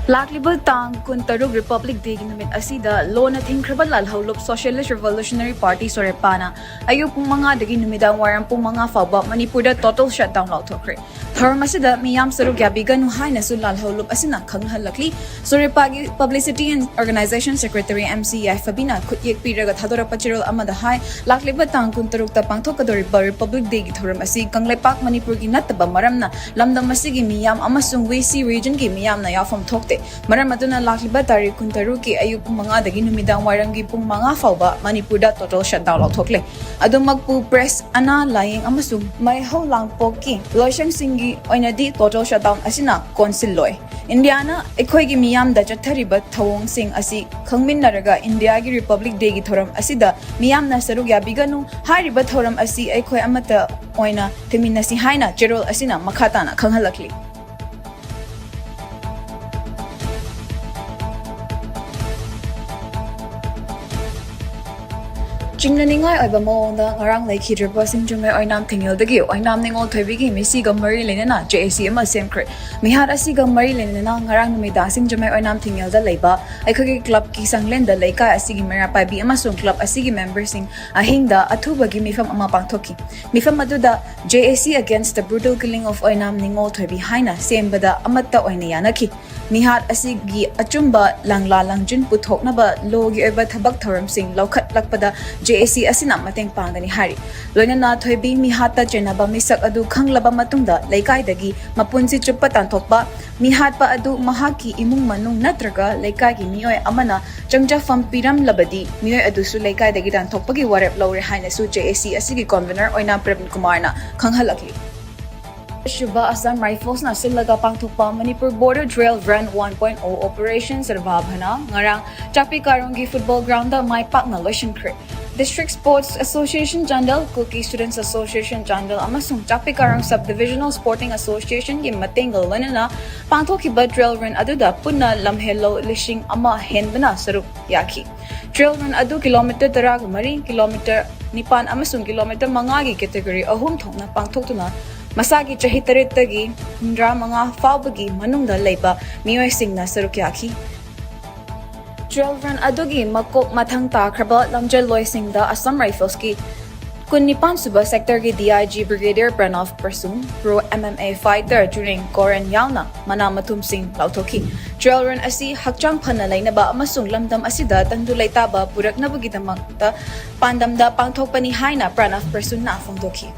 Lakliba tang kun tarug Republic Day ginamit asida lo na thingkrabal lalhawlop Socialist Revolutionary Party sorepana ayo pung mga dagi numidang warang pung mga faba Manipur da total shutdown law thokre tharm asida miyam sarug yabigan nu hai na sul lalhawlop asina khanghalakli sorepagi Publicity and Organization Secretary MCI Fabina khutyek piraga thadora pachirol amada hai lakliba tang kun tarug ta pangthokadori Republic Day gi tharm asi kanglepak Manipur gi nataba maramna lamdam asigi miyam amasung WC region gi miyam na yafam thokte Maram aduna lakliba tarik kuntaru ki ayuk mga dagi numidang warangi pung mga fauba Manipur da total shutdown law thokle adum magpu press ana lying amasung may ho lang poki loishang singi oinadi total shutdown asina council loy Indiana ekhoi gi miyam da chathariba thawong sing asi khangmin naraga India gi Republic Day gi thoram asida miyam na sarug ya biganu hariba thoram asi ekhoi amata oina theminasi haina cherol asina makhata na khanghalakli Jingnaningai oiba moongda ngarang laikhidriba singjungay oinam tingil dagi oinam ningol thoibigi misi ga mari lenena JAC ama semkre mihar asi ga mari lenena ngarang numida singjumay oinam tingil da leiba aikhogi club ki sanglen da leika asigi mera paibi amasung club asigi members sing ahingda athubagi mifam ama pangthoki mifam aduda JAC against the brutal killing of oinam ningol thoibi haina sembada amatta oina yanaki mihar asigi achumba langla langjun puthoknaba logi oiba thabak thoram sing lokhat lakpada JAC asina mateng pangani hari loinana thoibi mi hata chenaba misak adu khanglaba matungda laikai dagi mapunsi chuppa tanthokba mi hatpa adu mahaki imung manung natraga laikai gi mioi amana changja fam piram labadi mioi adu su laikai dagi tanthokpagi warep lawre haina su JAC asigi convener oina Pravin Kumar na khanghalakli Shubha Assam Rifles na silaga pangthukpa Manipur Border Drill Run 1.0 Operation Sarvabhana ngarang Chapi Karungi Football Ground da mai pak na lotion kre District Sports Association Jandal Cookie Students Association Jandal amasung Chapi Karang Subdivisional Sporting Association gi matengal wanana pangthokiba drill run aduda punna lamhelo lishing ama henbana sarup yaki drill run adu kilometer 13 kilometer nipan amasung kilometer manga gi category ahum thongna pangthokuna Masagi chahi taritagi hundra mga faubagi manungda leiba miyoy singna sarukyaki. Drill run adugi makok mathang ta kraba lamjel loy singda Assam Rifles ki kun nipan suba sector ki DIG Brigadier Pranav Prasum pro MMA fighter during Korean Yauna manamatum sing lautoki. Drill run asi hakchang panalay na ba amasung lamdam asida tandulay taba purak na bagitamakta pandamda pangthok pani haina Pranav Prasum na afongdoki.